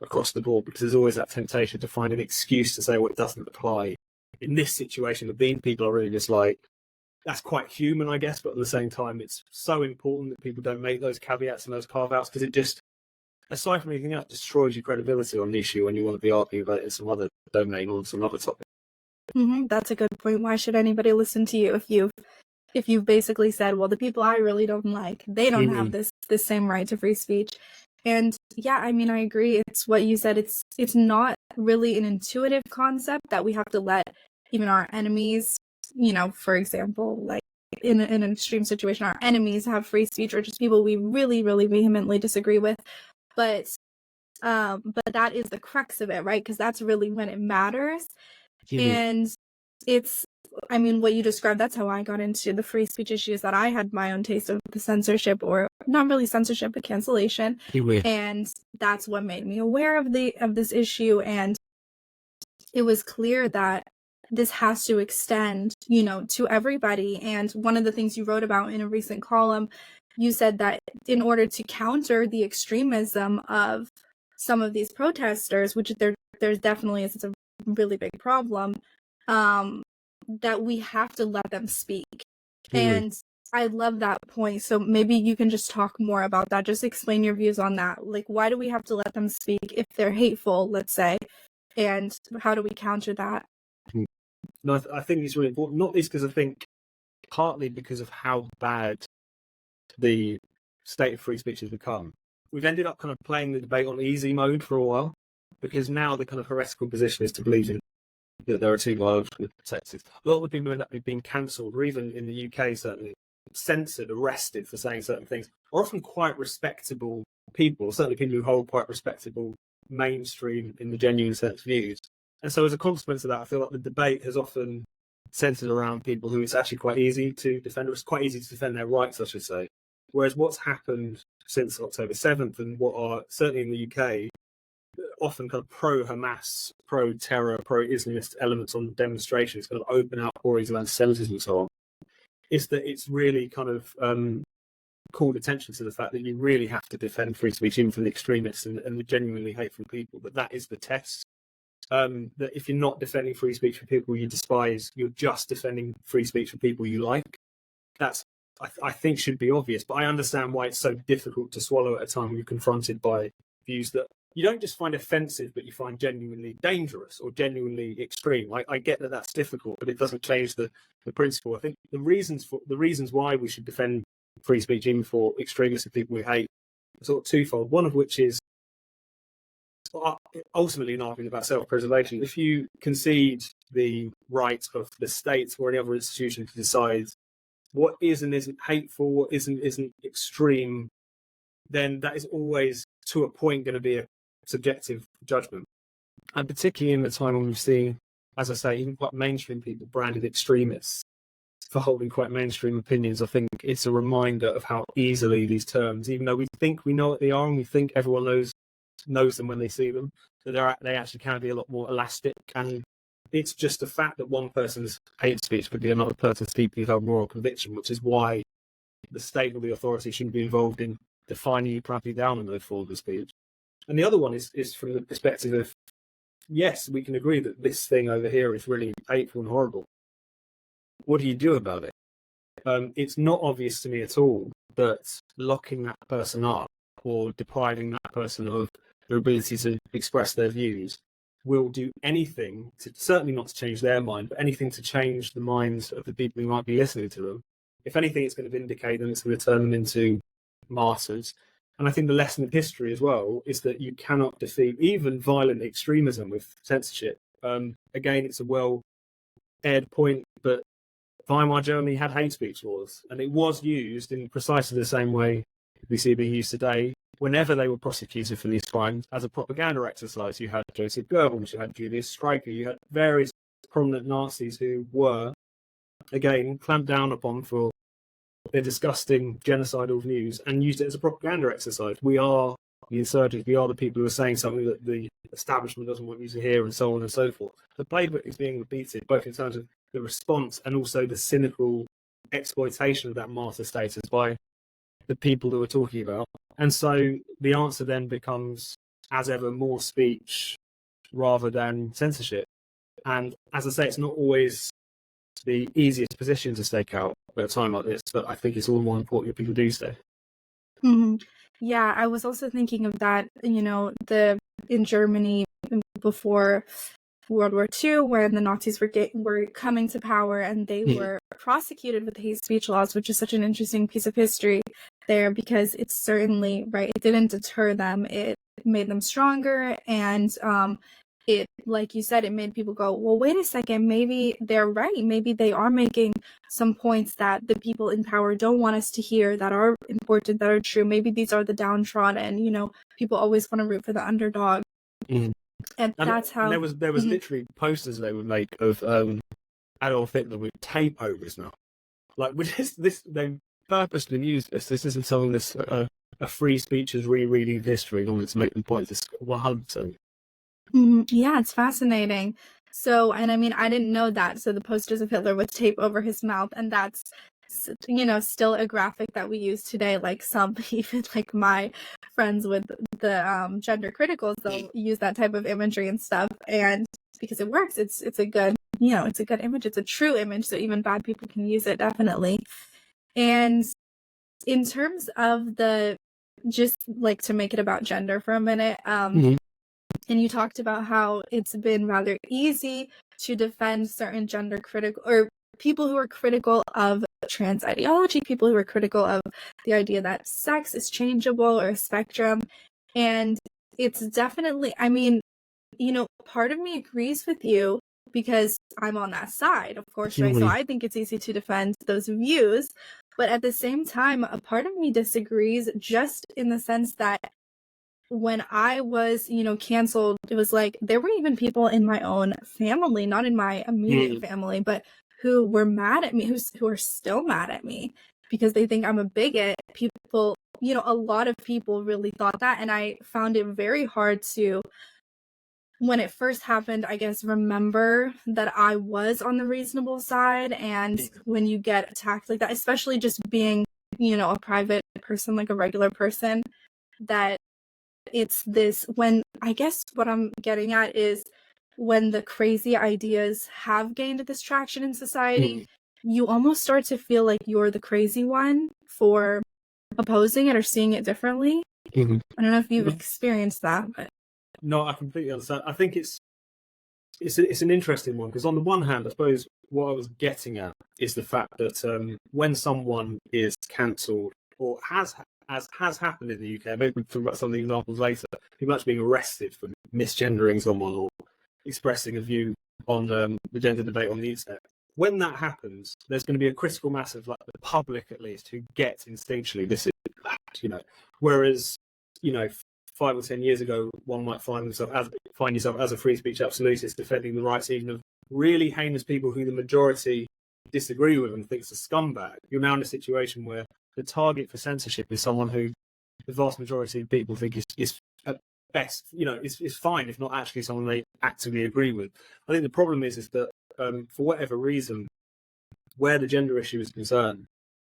across the board, because there's always that temptation to find an excuse to say, well, it doesn't apply in this situation. But these people are really just like, that's quite human, I guess, but at the same time, it's so important that people don't make those caveats and those carve-outs, because it just, aside from anything else, destroys your credibility on the issue when you want to be arguing about it in some other domain or some other topic. That's a good point. Why should anybody listen to you if you've basically said, well, the people I really don't like, they don't have this same right to free speech? And yeah, I mean, I agree. It's what you said. It's not really an intuitive concept that we have to let even our enemies, for example, like in an extreme situation, our enemies have free speech, or just people we really, really vehemently disagree with. But that is the crux of it, right? Because that's really when it matters. And it's, I mean, what you described, that's how I got into the free speech issues, that I had my own taste of the censorship, or not really censorship, but cancellation. And that's what made me aware of this issue. And it was clear that this has to extend, to everybody. And one of the things you wrote about in a recent column, you said that in order to counter the extremism of some of these protesters, which there's definitely is, it's a really big problem, that we have to let them speak. And I love that point. So maybe you can just talk more about that. Just explain your views on that. Like, why do we have to let them speak if they're hateful, let's say, and how do we counter that? No, I think it's really important, not least because I think partly because of how bad the state of free speech has become. We've ended up kind of playing the debate on easy mode for a while, because now the kind of heretical position is to believe that there are two biological sexes. A lot of the people end up being cancelled, or even in the UK certainly, censored, arrested for saying certain things, are often quite respectable people, certainly people who hold quite respectable mainstream, in the genuine sense, views. And so as a consequence of that, I feel like the debate has often centered around people who it's actually quite easy to defend, or it's quite easy to defend their rights, I should say. Whereas what's happened since October 7th, and what are, certainly in the UK, often kind of pro-Hamas, pro-terror, pro-Islamist elements on demonstrations, kind of open outpourings of anti-Semitism and so on, is that it's really kind of called attention to the fact that you really have to defend free speech, even from the extremists and the genuinely hateful people. That is the test. That if you're not defending free speech for people you despise, you're just defending free speech for people you like. That's, I think, should be obvious, but I understand why it's so difficult to swallow at a time when you're confronted by views that you don't just find offensive, but you find genuinely dangerous or genuinely extreme. I get that that's difficult, but it doesn't change the principle. I think the reasons why we should defend free speech, even for extremists and people we hate, are sort of twofold. One of which is ultimately an argument about self-preservation. If you concede the right of the state or any other institution to decide what is and isn't hateful, what isn't extreme, then that is always, to a point, going to be a subjective judgment. And particularly in the time when we've seen, as I say, even quite mainstream people branded extremists for holding quite mainstream opinions, I think it's a reminder of how easily these terms, even though we think we know what they are and we think everyone knows them when they see them, that they actually can be a lot more elastic. And it's just the fact that one person's hate speech could be another person's deeply held moral conviction, which is why the state or the authority shouldn't be involved in defining you, clamping down on those forms of speech. And the other one is from the perspective of, yes, we can agree that this thing over here is really hateful and horrible. What do you do about it? It's not obvious to me at all that locking that person up or depriving that person of their ability to express their views will do anything to, certainly not to change their mind, but anything to change the minds of the people who might be listening to them. If anything, it's going to vindicate them, it's going to turn them into martyrs. And I think the lesson of history as well is that you cannot defeat even violent extremism with censorship. Again, it's a well-aired point, but Weimar Germany had hate speech laws, and it was used in precisely the same way we see it being used today. Whenever they were prosecuted for these crimes as a propaganda exercise, you had Joseph Goebbels, you had Julius Streicher, you had various prominent Nazis who were, again, clamped down upon for their disgusting genocidal views and used it as a propaganda exercise. We are the insurgents, we are the people who are saying something that the establishment doesn't want you to hear, and so on and so forth. The playbook is being repeated, both in terms of the response and also the cynical exploitation of that martyr status by the people that we're talking about. And so the answer then becomes, as ever, more speech rather than censorship. And as I say, it's not always the easiest position to stake out at a time like this, but I think it's all the more important that people do so. Mhm. Yeah, I was also thinking of that, in Germany before World War II, when the Nazis were coming to power and they were prosecuted with the hate speech laws, which is such an interesting piece of history there, because it's certainly, right, it didn't deter them. It made them stronger, and it, like you said, it made people go, well, wait a second, maybe they're right. Maybe they are making some points that the people in power don't want us to hear, that are important, that are true. Maybe these are the downtrodden. People always want to root for the underdog. Mm. And that's how there was literally posters they would make of Adolf Hitler with tape over his mouth. Like, this they purposely used this. This isn't something that's a free speech is rereading history in order to make them point. This 100%. Yeah, it's fascinating. So, and I mean, I didn't know that. So the posters of Hitler with tape over his mouth, and that's, still a graphic that we use today. Like some, even like my friends with the gender criticals, they'll use that type of imagery and stuff. And because it works, it's a good, it's a good image. It's a true image. So even bad people can use it, definitely. And in terms of just like to make it about gender for a minute, and you talked about how it's been rather easy to defend certain gender critical, or people who are critical of trans ideology, people who are critical of the idea that sex is changeable or a spectrum. And it's definitely, I mean, part of me agrees with you because I'm on that side, of course, right? So I think it's easy to defend those views. But at the same time, a part of me disagrees, just in the sense that when I was, canceled, it was like there were even people in my own family, not in my immediate family, but who were mad at me, who are still mad at me because they think I'm a bigot. People, a lot of people really thought that, and I found it very hard to, when it first happened, I guess, remember that I was on the reasonable side. And when you get attacked like that, especially just being, a private person, like a regular person, that it's this, when, I guess what I'm getting at is when the crazy ideas have gained this traction in society, you almost start to feel like you're the crazy one for opposing it or seeing it differently. I don't know if you've experienced that, but no, I completely understand. I think it's an interesting one, because on the one hand, I suppose what I was getting at is the fact that when someone is cancelled, or as has happened in the UK, maybe we'll talk about some of the examples later, people actually being arrested for misgendering someone or expressing a view on the gender debate on the internet. When that happens, there's going to be a critical mass of, like, the public at least, who get instinctually this is bad, Whereas, 5 or 10 years ago, one might find yourself as a free speech absolutist defending the rights even of really heinous people who the majority disagree with and thinks are scumbag. You're now in a situation where the target for censorship is someone who the vast majority of people think is at best, is fine, if not actually someone they actively agree with. I think the problem is that for whatever reason, where the gender issue is concerned,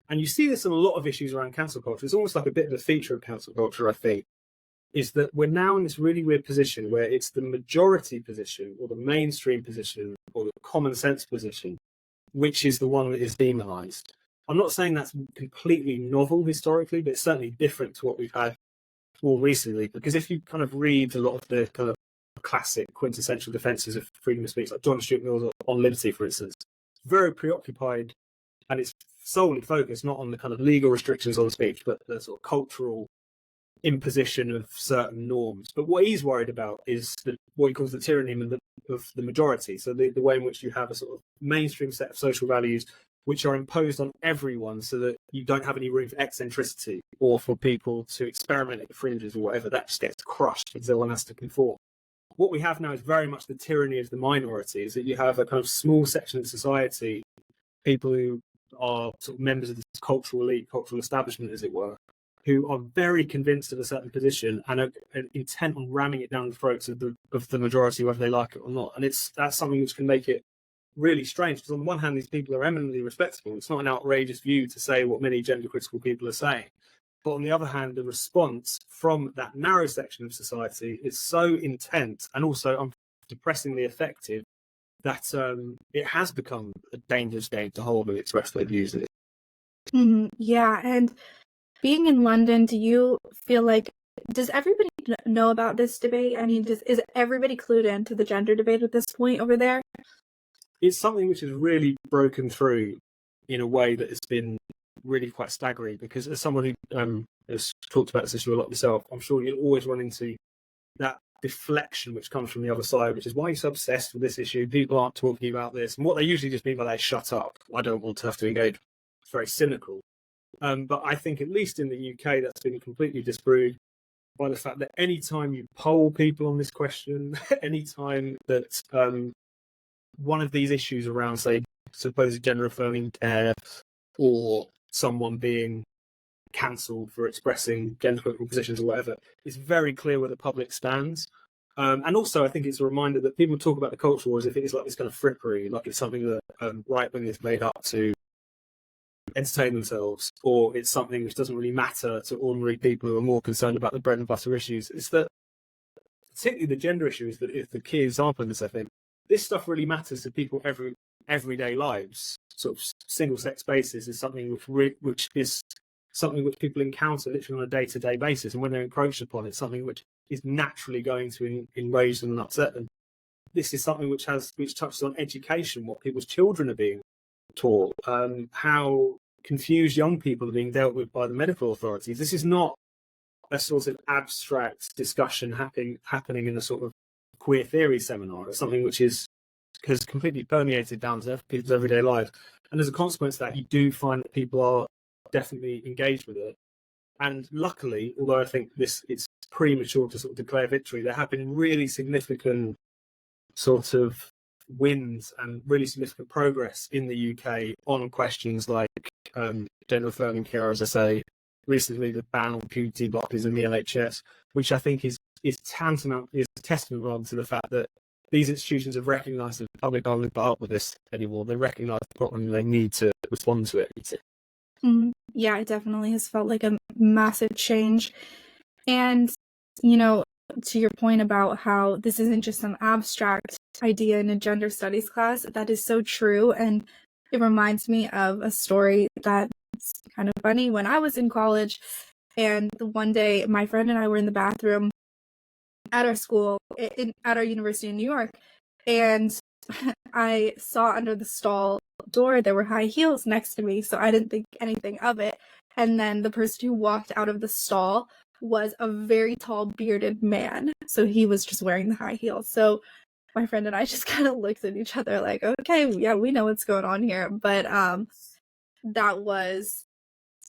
and you see this in a lot of issues around cancel culture, it's almost like a bit of a feature of cancel culture, I think, is that we're now in this really weird position where it's the majority position or the mainstream position or the common sense position which is the one that is demonized. I'm not saying that's completely novel historically, but it's certainly different to what we've had more recently. Because if you kind of read a lot of the kind of classic quintessential defenses of freedom of speech, like John Stuart Mill's On Liberty, for instance, very preoccupied, and it's solely focused not on the kind of legal restrictions on speech, but the sort of cultural imposition of certain norms. But what he's worried about is what he calls the tyranny of the majority. So the way in which you have a sort of mainstream set of social values which are imposed on everyone, so that you don't have any room for eccentricity or for people to experiment at the fringes or whatever. That just gets crushed because everyone has to conform. What we have now is very much the tyranny of the minority, is that you have a kind of small section of society, people who are sort of members of this cultural elite, cultural establishment, as it were, who are very convinced of a certain position and are intent on ramming it down the throats of the majority, whether they like it or not. And that's something which can make it really strange, because on the one hand, these people are eminently respectable. It's not an outrageous view to say what many gender critical people are saying. But on the other hand, the response from that narrow section of society is so intense and also depressingly effective that it has become a dangerous game to hold and express their views in. Yeah, and being in London, do you feel like, does everybody know about this debate? I mean, is everybody clued into the gender debate at this point over there? It's something which has really broken through in a way that has been really quite staggering, because as someone who has talked about this issue a lot yourself, I'm sure you'll always run into that deflection which comes from the other side, which is, why are you so obsessed with this issue? People aren't talking about this. And what they usually just mean by that, shut up. I don't want to have to engage. It's very cynical. But I think, at least in the UK, that's been completely disproved by the fact that any time you poll people on this question, any time that one of these issues around, say, supposed gender affirming care, or someone being cancelled for expressing gender critical positions or whatever, it's very clear where the public stands. And also, I think it's a reminder that people talk about the culture war as if it is like this kind of frippery, like it's something that right wing is made up to entertain themselves, or it's something which doesn't really matter to ordinary people who are more concerned about the bread and butter issues. It's that, particularly the gender issue, is the key example of this. I think this stuff really matters to people everyday lives. Sort of single-sex basis is something which is something which people encounter literally on a day-to-day basis, and when they're encroached upon, it's something which is naturally going to enrage them and upset them. This is something which touches on education, what people's children are being taught, how confused young people are being dealt with by the medical authorities. This is not a sort of abstract discussion happening in a sort of queer theory seminar. It's something which has completely permeated down to people's everyday lives. And as a consequence of that, you do find that people are definitely engaged with it. And luckily, although I think it's premature to sort of declare victory, there have been really significant sort of wins and really significant progress in the UK on questions like gender affirming care, as I say, recently the ban on puberty blockers in the NHS, which I think is tantamount, is a testament rather to the fact that these institutions have recognised that the public aren't put up with this anymore. They recognise the problem and they need to respond to it. Yeah, it definitely has felt like a massive change. And, you know, to your point about how this isn't just some abstract idea in a gender studies class, that is so true. And it reminds me of a story that's kind of funny. When I was in college, and one day my friend and I were in the bathroom at our school, at our university in New York, and I saw under the stall door there were high heels next to me, so I didn't think anything of it. And then the person who walked out of the stall was a very tall bearded man, so he was just wearing the high heels. So my friend and I just kind of looked at each other like, okay, yeah, we know what's going on here. But that was,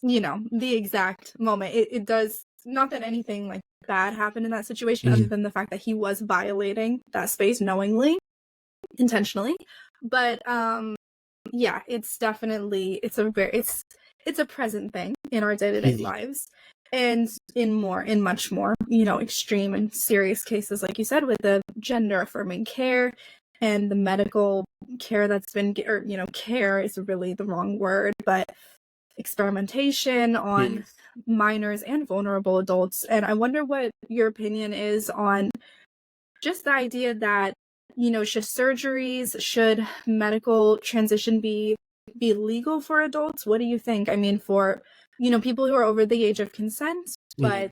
the exact moment. It does, not that anything like bad happened in that situation, other than the fact that he was violating that space knowingly, intentionally. But yeah, it's definitely, it's a present thing in our day-to-day lives, and in much more extreme and serious cases, like you said, with the gender affirming care and the medical care that's been, or care is really the wrong word, but experimentation on minors and vulnerable adults. And I wonder what your opinion is on just the idea that, should medical transition be legal for adults? What do you think? I mean, for, people who are over the age of consent, but,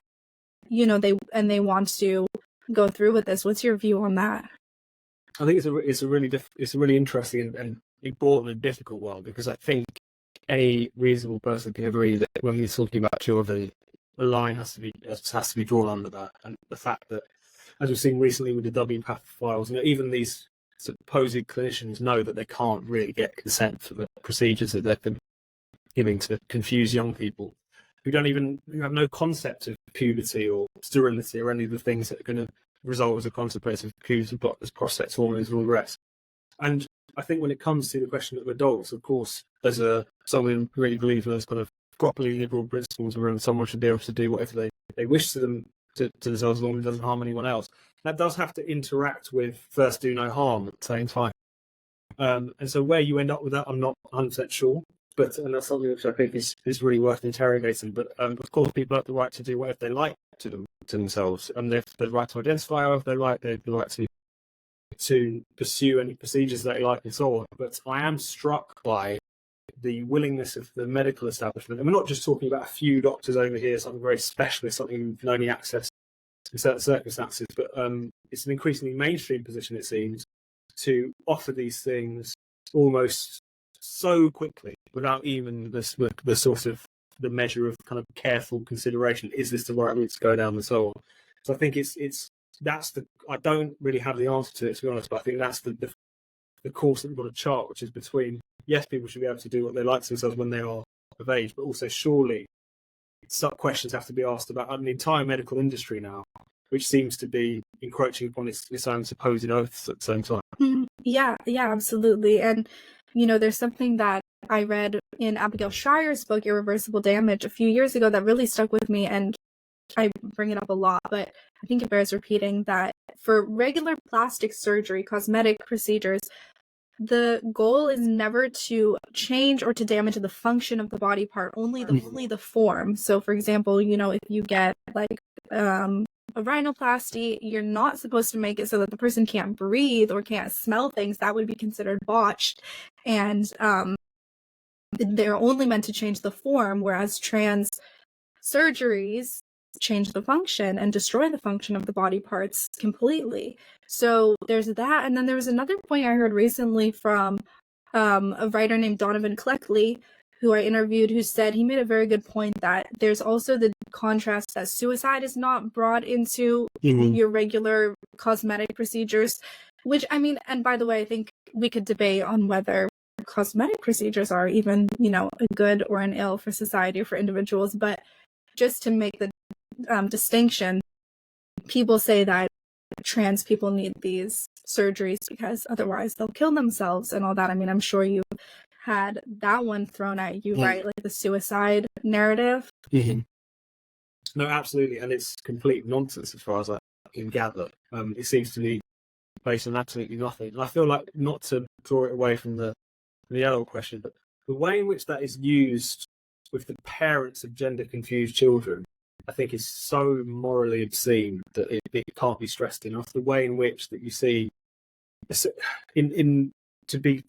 they want to go through with this. What's your view on that? I think it's a really interesting and important and difficult one, because I think any reasonable person can agree that when we're talking about children, the line has to be drawn under that. And the fact that, as we've seen recently with the WPATH files, even these supposed clinicians know that they can't really get consent for the procedures that they've been giving to confuse young people who have no concept of puberty or sterility or any of the things that are going to result as a consequence of puberty blockers, prostate hormones, and all the rest. And I think when it comes to the question of adults, of course, there's someone who really believes in those kind of properly liberal principles where someone should be able to do whatever they wish to themselves, as long as it doesn't harm anyone else. That does have to interact with first do no harm at the same time. And so where you end up with that, I'm not 100% sure. And that's something which I think is really worth interrogating. But of course, people have the right to do whatever they like to themselves, and they have the right to identify however they like. They have the right to to pursue any procedures that they like and so on. But I am struck by the willingness of the medical establishment, and we're not just talking about a few doctors over here, something very specialist, something you can only access in certain circumstances, but it's an increasingly mainstream position, it seems, to offer these things almost so quickly without even the sort of the measure of kind of careful consideration. Is this the right route to go down and so on? So I think I don't really have the answer to it, to be honest, but I think that's the course that we've got to chart, which is between, yes, people should be able to do what they like to themselves when they are of age, but also surely some questions have to be asked about the entire medical industry now, which seems to be encroaching upon its own supposed oaths at the same time. Yeah, absolutely. And, there's something that I read in Abigail Schreier's book, Irreversible Damage, a few years ago that really stuck with me, and I bring it up a lot, but I think it bears repeating, that for regular plastic surgery, cosmetic procedures, the goal is never to change or to damage the function of the body part, only the form. So, for example, if you get like a rhinoplasty, you're not supposed to make it so that the person can't breathe or can't smell things. That would be considered botched, and they're only meant to change the form, whereas trans surgeries change the function and destroy the function of the body parts completely. So there's that. And then there was another point I heard recently from a writer named Donovan Cleckley, who I interviewed, who said he made a very good point that there's also the contrast that suicide is not brought into your regular cosmetic procedures, which, I mean, and by the way, I think we could debate on whether cosmetic procedures are even, a good or an ill for society or for individuals, but just to make the distinction, people say that trans people need these surgeries because otherwise they'll kill themselves and all that. I mean, I'm sure you had that one thrown at you, right? Like the suicide narrative. No, absolutely, and it's complete nonsense as far as I can gather. It seems to be based on absolutely nothing. And I feel like, not to draw it away from the other question, but the way in which that is used with the parents of gender-confused children, I think is so morally obscene that it can't be stressed enough. The way in which that you see, to be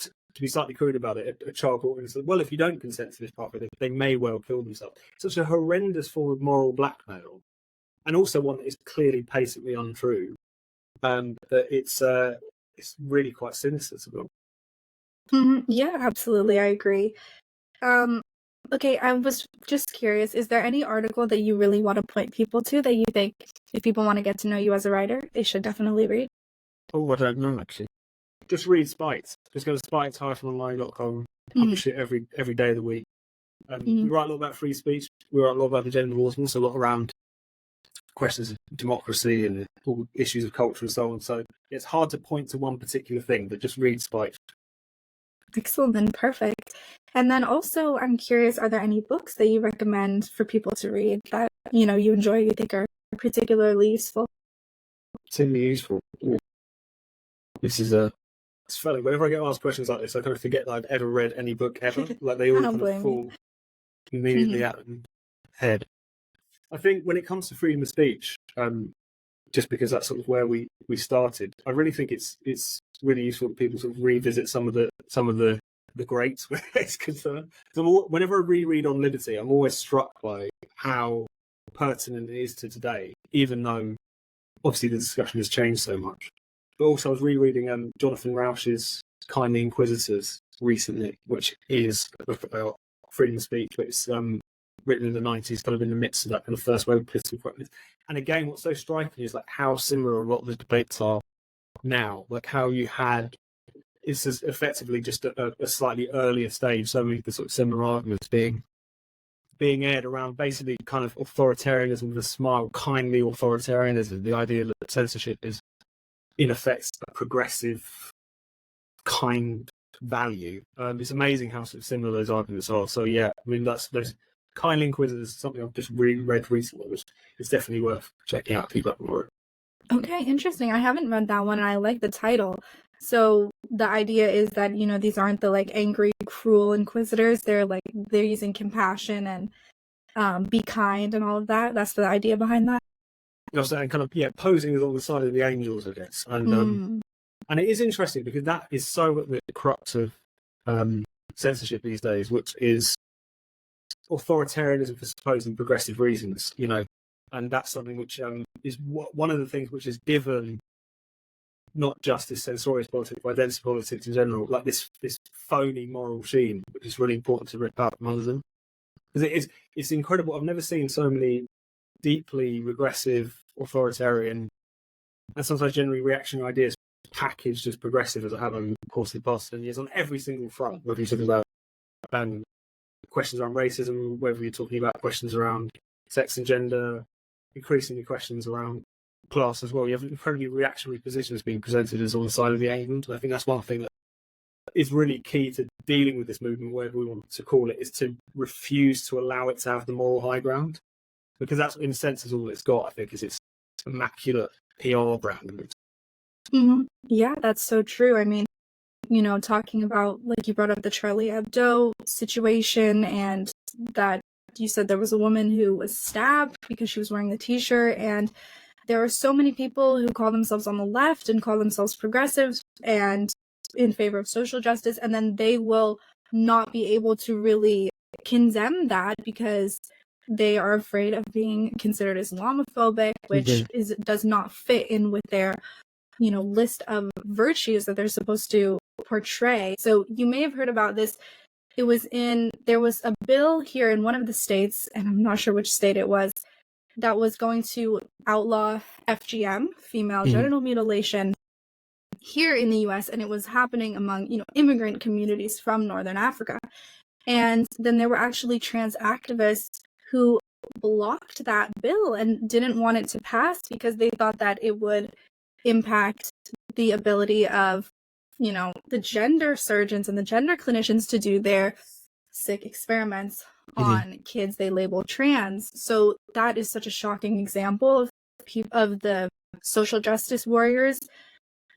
slightly crude about it, a child brought in and said, well, if you don't consent to this part of it, they may well kill themselves. Such a horrendous form of moral blackmail, and also one that is clearly patently untrue, that it's really quite sinister to be. Yeah, absolutely, I agree. Okay, I was just curious, is there any article that you really want to point people to that you think, if people want to get to know you as a writer, they should definitely read? Oh, I don't know, actually. Just read Spiked. Just go to spiked-online.com, publish it every day of the week. We write a lot about free speech, we write a lot about the gender wars, and also a lot around questions of democracy and all issues of culture and so on. So it's hard to point to one particular thing, but just read Spiked. Excellent, then perfect. And then also, I'm curious, are there any books that you recommend for people to read that, you enjoy, you think are particularly useful? Particularly useful. This is it's funny, whenever I get asked questions like this, I kind of forget that I've ever read any book ever. Like, they all kind of fall immediately out of my head. I think when it comes to freedom of speech, just because that's sort of where we started, I really think it's really useful that people sort of revisit some of the greats where it's concerned. So whenever I reread On Liberty, I'm always struck by how pertinent it is to today, even though obviously the discussion has changed so much. But also I was rereading Jonathan Rauch's Kindly Inquisitors recently, which is about freedom of speech, but it's written in the 90s, kind of in the midst of that kind of first wave of political correctness. And again, what's so striking is like how similar a lot of the debates are now. Like how you had, it's effectively just a slightly earlier stage, so many of the sort of similar arguments being aired around basically kind of authoritarianism with a smile, kindly authoritarianism, the idea that censorship is in effect a progressive kind value. It's amazing how sort of similar those arguments are. So yeah, I mean, those Kindly Inquisitors is something I've just read recently, which is definitely worth checking out if you'd like more. Okay, interesting. I haven't read that one, and I like the title. So the idea is that, these aren't the like angry, cruel inquisitors. They're using compassion and be kind and all of that. That's the idea behind that. I was saying, kind of, posing as on the side of the angels, I guess. And And it is interesting because that is so at the crux of censorship these days, which is authoritarianism for supposed progressive reasons, and that's something which is one of the things which is given not just this censorious politics, but identity politics in general, like this phony moral sheen, which is really important to rip out from under them. Because it's incredible. I've never seen so many deeply regressive, authoritarian, and sometimes generally reactionary ideas packaged as progressive as I have in the course of the past 10 years on every single front, whether you're talking about questions around racism, whether you're talking about questions around sex and gender, increasingly questions around class as well. You have incredibly reactionary positions being presented as on the side of the argument. And I think that's one thing that is really key to dealing with this movement, whatever we want to call it, is to refuse to allow it to have the moral high ground. Because that's, in a sense, is all it's got, I think, is its immaculate PR brand. Mm-hmm. Yeah, that's so true. I mean, talking about, like you brought up the Charlie Hebdo situation, and that you said there was a woman who was stabbed because she was wearing the t-shirt, and there are so many people who call themselves on the left and call themselves progressives and in favor of social justice, and then they will not be able to really condemn that because they are afraid of being considered Islamophobic, which does not fit in with their list of virtues that they're supposed to portray. So you may have heard about this. There was a bill here in one of the states, and I'm not sure which state it was, that was going to outlaw FGM, female genital mutilation, here in the US, and it was happening among, immigrant communities from Northern Africa. And then there were actually trans activists who blocked that bill and didn't want it to pass because they thought that it would impact the ability of, the gender surgeons and the gender clinicians to do their sick experiments on kids they label trans. So that is such a shocking example of the social justice warriors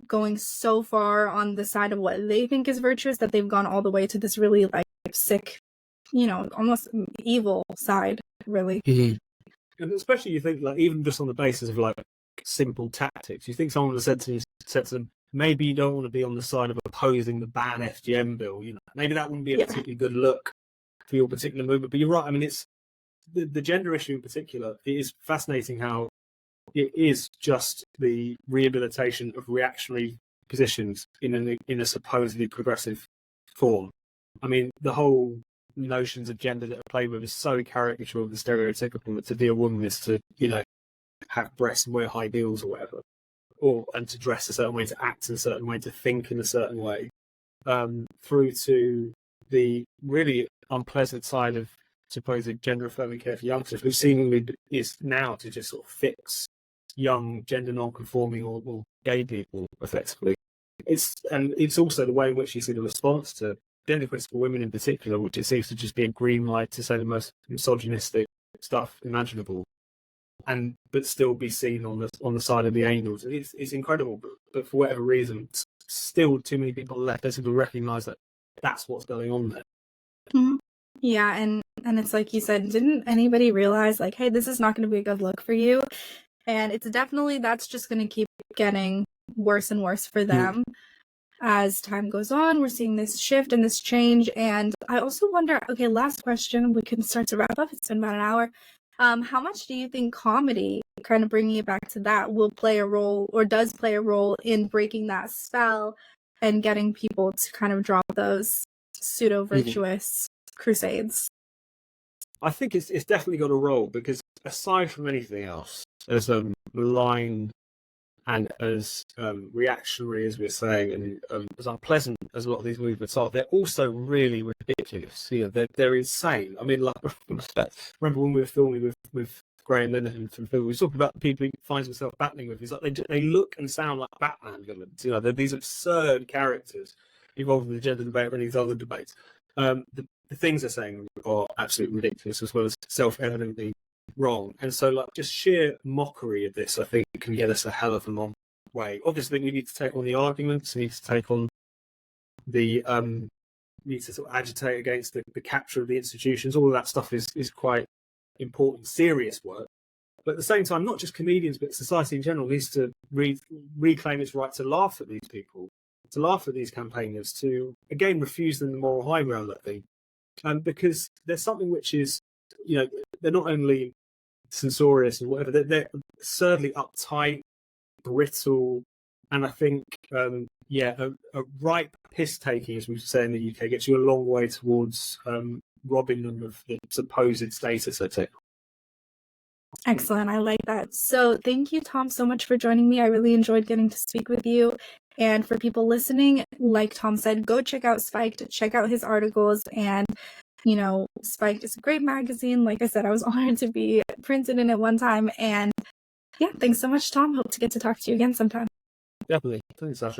going so far on the side of what they think is virtuous that they've gone all the way to this really sick, almost evil side, really. And especially you think, even just on the basis of simple tactics, you think someone would have said to them, maybe you don't want to be on the side of opposing the ban FGM bill, maybe that wouldn't be a particularly good look for your particular movement. But you're right, I mean, it's the gender issue in particular. It is fascinating how it is just the rehabilitation of reactionary positions in a supposedly progressive form. I mean, the whole notions of gender that are played with is so caricatural and stereotypical that to be a woman is to, have breasts and wear high heels or whatever, and to dress a certain way, to act in a certain way, to think in a certain way, through to the really unpleasant side of supposed gender affirming care for youngsters, which seemingly is now to just sort of fix young gender non-conforming or gay people effectively. It's also the way in which you see the response to gender critical women in particular, which it seems to just be a green light to say the most misogynistic stuff imaginable, but still be seen on the side of the angels. It's incredible, but for whatever reason, still too many people left there to recognise that that's what's going on there. Mm-hmm. Yeah, and it's like you said, didn't anybody realize hey, this is not going to be a good look for you? And it's definitely, that's just going to keep getting worse and worse for them. As time goes on, we're seeing this shift and this change. And I also wonder, okay, last question, we can start to wrap up. It's been about an hour. How much do you think comedy, kind of bringing it back to that, will play a role, or does play a role in breaking that spell and getting people to kind of drop those pseudo-virtuous crusades? I think it's definitely got a role, because aside from anything else, as malign and as reactionary as we're saying, and as unpleasant as a lot of these movements are, they're also really ridiculous. They're insane. I mean, remember when we were filming with Graham Linehan from Phil, we were talking about the people he finds himself battling with. It's like they look and sound like Batman villains. They're these absurd characters involved in the gender debate or any of these other debates. The things they're saying are absolutely ridiculous, as well as self-evidently wrong. And so, just sheer mockery of this, I think, can get us a hell of a long way. Obviously, we need to take on the arguments, we need to take on the need to sort of agitate against the capture of the institutions. All of that stuff is quite important, serious work. But at the same time, not just comedians, but society in general needs to reclaim its right to laugh at these people, to laugh at these campaigners, to, again, refuse them the moral high ground, I think. Because there's something which is, they're not only censorious and whatever, they're absurdly uptight, brittle, and I think, a ripe piss-taking, as we say in the UK, gets you a long way towards robbing them of the supposed status, I'd say. Excellent. I like that. So thank you, Tom, so much for joining me. I really enjoyed getting to speak with you. And for people listening, like Tom said, go check out Spiked, check out his articles. And, Spiked is a great magazine. Like I said, I was honored to be printed in it one time. And yeah, thanks so much, Tom. Hope to get to talk to you again sometime. Definitely. Thanks, Sasha.